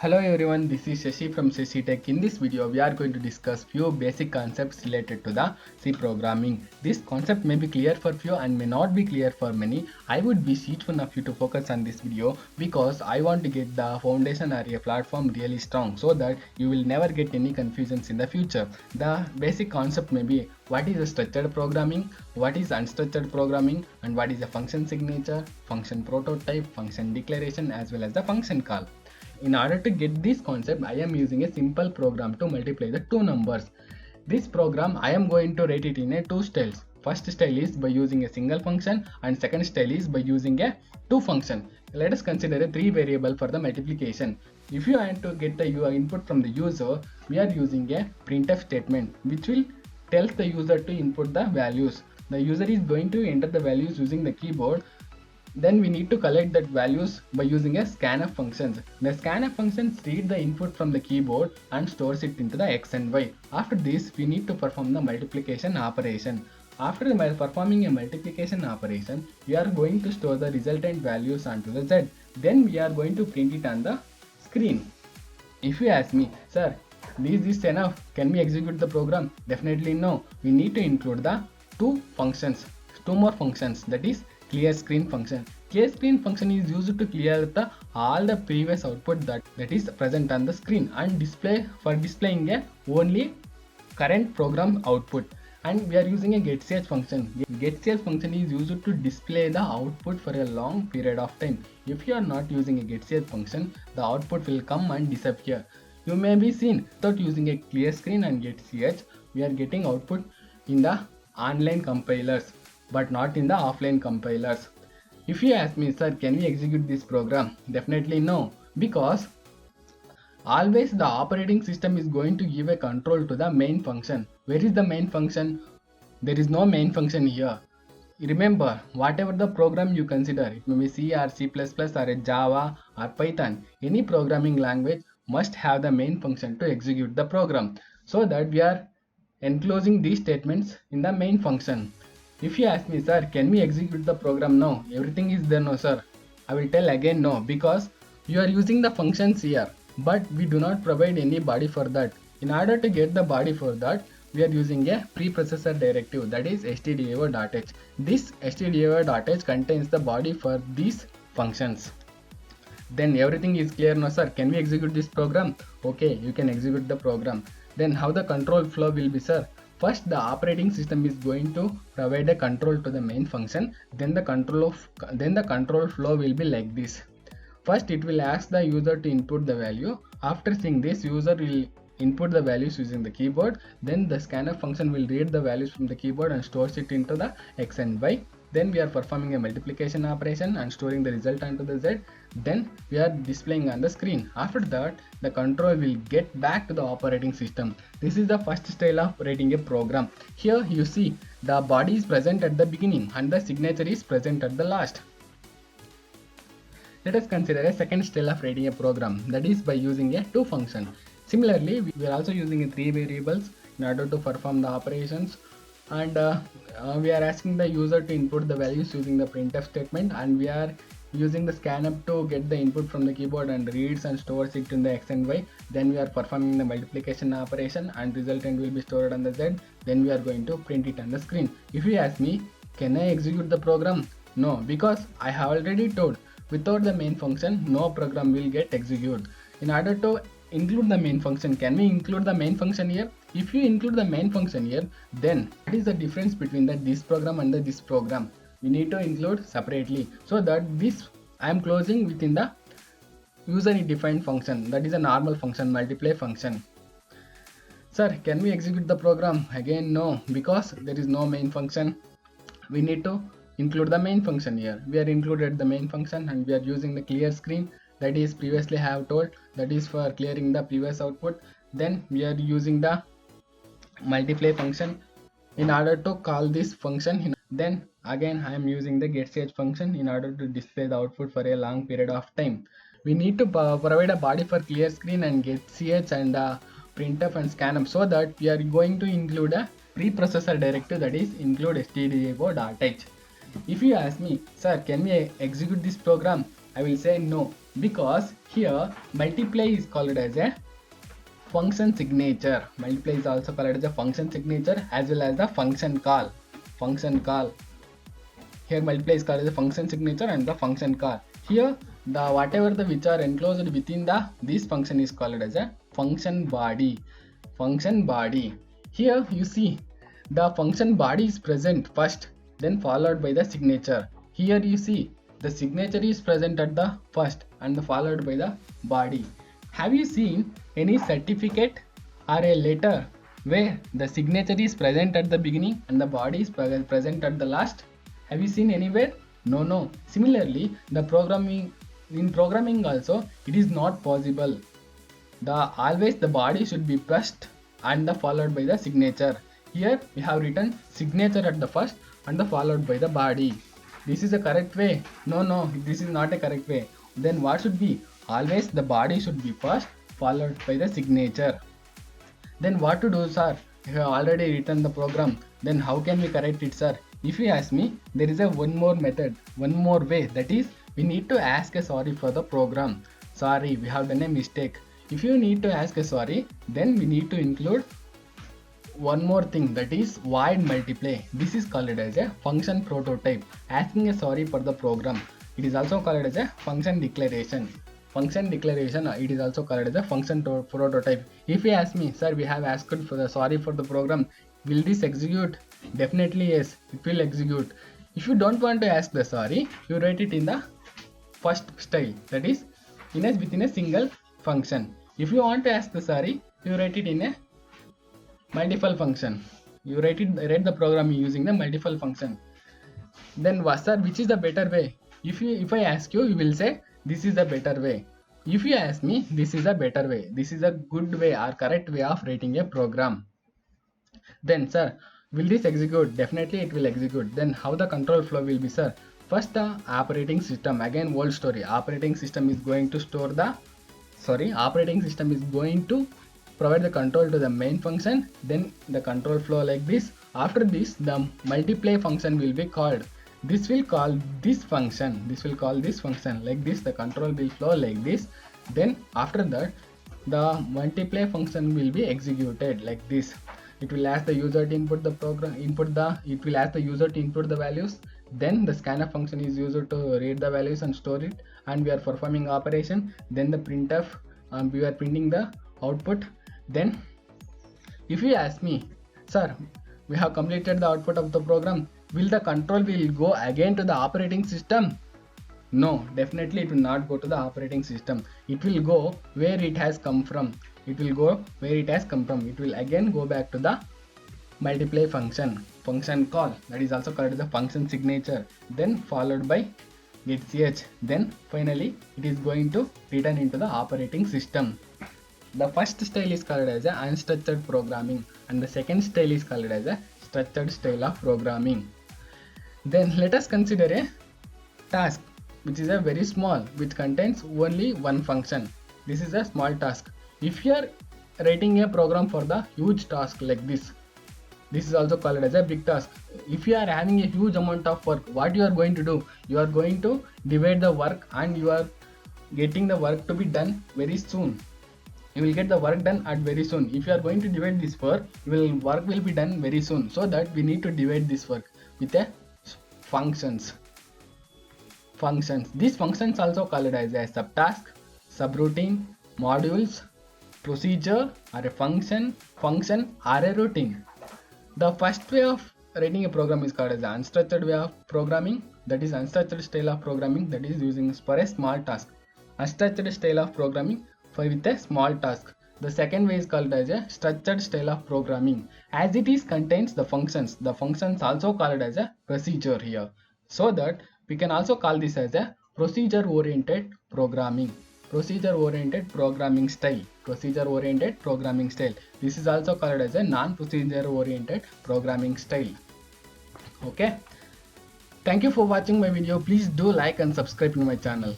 Hello everyone, this is Shashi from Shashi Tech. In this video, we are going to discuss few basic concepts related to the C programming. This concept may be clear for few and may not be clear for many. I would wish each one of you to focus on this video because I want to get the foundation or a platform really strong so that you will never get any confusions in the future. The basic concept may be what is a structured programming, what is unstructured programming, and what is a function signature, function prototype, function declaration, as well as the function call. In order to get this concept, I am using a simple program to multiply the two numbers. This program I am going to write it in a two styles. First style is by using a single function and second style is by using a two function. Let us consider a three variable for the multiplication. If you want to get the input from the user, we are using a printf statement which will tell the user to input the values. The user is going to enter the values using the keyboard. Then we need to collect that values by using a scanf functions. The scanf functions read the input from the keyboard and stores it into the x and y. After this, we need to perform the multiplication operation. After performing a multiplication operation, we are going to store the resultant values onto the z. Then we are going to print it on the screen. If you ask me, sir, is this enough? Can we execute the program? Definitely no. We need to include the two more functions, that is clear screen function. Clear screen function is used to clear all the previous output that is present on the screen and displaying a only current program output. And we are using a getCH function. getCH function is used to display the output for a long period of time. If you are not using a getCH function, the output will come and disappear. You may be seen without using a clear screen and getCH, we are getting output in the online compilers but not in the offline compilers. If you ask me, sir, can we execute this program? Definitely no, because always the operating system is going to give a control to the main function. Where is the main function? There is no main function here. Remember, whatever the program you consider, it may be C or C++ or a Java or Python, any programming language must have the main function to execute the program, so that we are enclosing these statements in the main function. If you ask me, sir, can we execute the program? No, everything is there. No, sir. I will tell again no, because you are using the functions here, but we do not provide any body for that. In order to get the body for that, we are using a preprocessor directive, that is stdio.h. This stdio.h contains the body for these functions. Then everything is clear. No, sir, can we execute this program? Okay, you can execute the program. Then how the control flow will be, sir? First, the operating system is going to provide a control to the main function. Then the control flow will be like this. First, it will ask the user to input the value. After seeing this, user will input the values using the keyboard. Then the scanf function will read the values from the keyboard and stores it into the x and y. Then we are performing a multiplication operation and storing the result onto the z. Then we are displaying on the screen. After that, the control will get back to the operating system. This is the first style of writing a program. Here you see the body is present at the beginning and the signature is present at the last. Let us consider a second style of writing a program, that is by using a two function. Similarly, we are also using a three variables in order to perform the operations, and we are asking the user to input the values using the printf statement, and we are using the scanf to get the input from the keyboard and reads and stores it in the x and y. Then we are performing the multiplication operation and resultant will be stored on the z. Then we are going to print it on the screen. If you ask me, can I execute the program? No, because I have already told, without the main function, no program will get executed. In order to include the main function, can we include the main function here? If you include the main function here, then what is the difference between this program and this program? We need to include separately, so that this I am closing within the user defined function, that is a normal function, multiply function. Sir, can we execute the program? Again no, because there is no main function. We need to include the main function here. We are included the main function and we are using the clear screen, that is previously I have told, that is for clearing the previous output. Then we are using the multiply function in order to call this function. Then again I am using the getCH function in order to display the output for a long period of time. We need to provide a body for clear screen and getCH and printf and scanf, so that we are going to include a preprocessor directive, that is include stdio.h. If you ask me, sir, can we execute this program? I will say no, because here multiply is called as a function signature. Multiply is also called as a function signature as well as the function call. Function call. Here multiply is called as a function signature and the function call. Here the whatever the which are enclosed within the this function is called as a function body. Function body. Here you see the function body is present first, then followed by the signature. Here you see the signature is present at the first and followed by the body. Have you seen any certificate or a letter where the signature is present at the beginning and the body is present at the last? Have you seen anywhere? No. Similarly, the programming also it is not possible. Always the body should be first and followed by the signature. Here we have written signature at the first and followed by the body. This is a correct way? No, this is not a correct way. Then what should be? Always the body should be first followed by the signature. Then what to do, sir? You have already written the program. Then how can we correct it, sir? If you ask me, there is one more method, one more way. That is, we need to ask a sorry for the program. Sorry, we have done a mistake. If you need to ask a sorry, then we need to include one more thing, that is void multiply. This is called as a function prototype. Asking a sorry for the program. It is also called as a function declaration. Function declaration, it is also called as a function prototype. If you ask me, sir, we have asked for the sorry for the program, will this execute? Definitely yes, it will execute. If you don't want to ask the sorry, you write it in the first style, that is within a single function. If you want to ask the sorry, you write it in a multiple function. You write the program using the multiple function. Then sir, which is the better way? If I ask you, you will say this is the better way. If you ask me, this is a better way. This is a good way or correct way of writing a program. Then sir, will this execute? Definitely it will execute. Then how the control flow will be, sir? First the operating system, again old story. Operating system is going to provide the control to the main function. Then the control flow like this. After this, the multiply function will be called. This will call this function. This will call this function like this. The control will flow like this. Then after that, the multiply function will be executed like this. It will ask the user to input the program, it will ask the user to input the values. Then the scanf function is used to read the values and store it, and we are performing operation. Then the printf, we are printing the output. Then if you ask me, sir, we have completed the output of the program, will the control will go again to the operating system? No, definitely it will not go to the operating system. It will go where it has come from. It will again go back to the multiply function call, that is also called as the function signature, then followed by get.ch. Then finally it is going to return into the operating system. The first style is called as a unstructured programming and the second style is called as a structured style of programming. Then let us consider a task which is a very small, which contains only one function. This is a small task. If you are writing a program for the huge task like this is also called as a big task. If you are having a huge amount of work, what you are going to do? You are going to divide the work and you are getting the work to be done very soon. You will get the work done at very soon. If you are going to divide this work will be done very soon. So that we need to divide this work with a functions. These functions also called as a subtask, subroutine, modules, procedure, or a function or a routine. The first way of writing a program is called as the unstructured way of programming, that is unstructured style of programming, that is using for a small task. Unstructured style of programming with a small task. The second way is called as a structured style of programming, as it is contains the functions. The functions also called as a procedure here, so that we can also call this as a procedure oriented programming. Procedure oriented programming style. This is also called as a non-procedure oriented programming style. Okay, thank you for watching my video. Please do like and subscribe to my channel.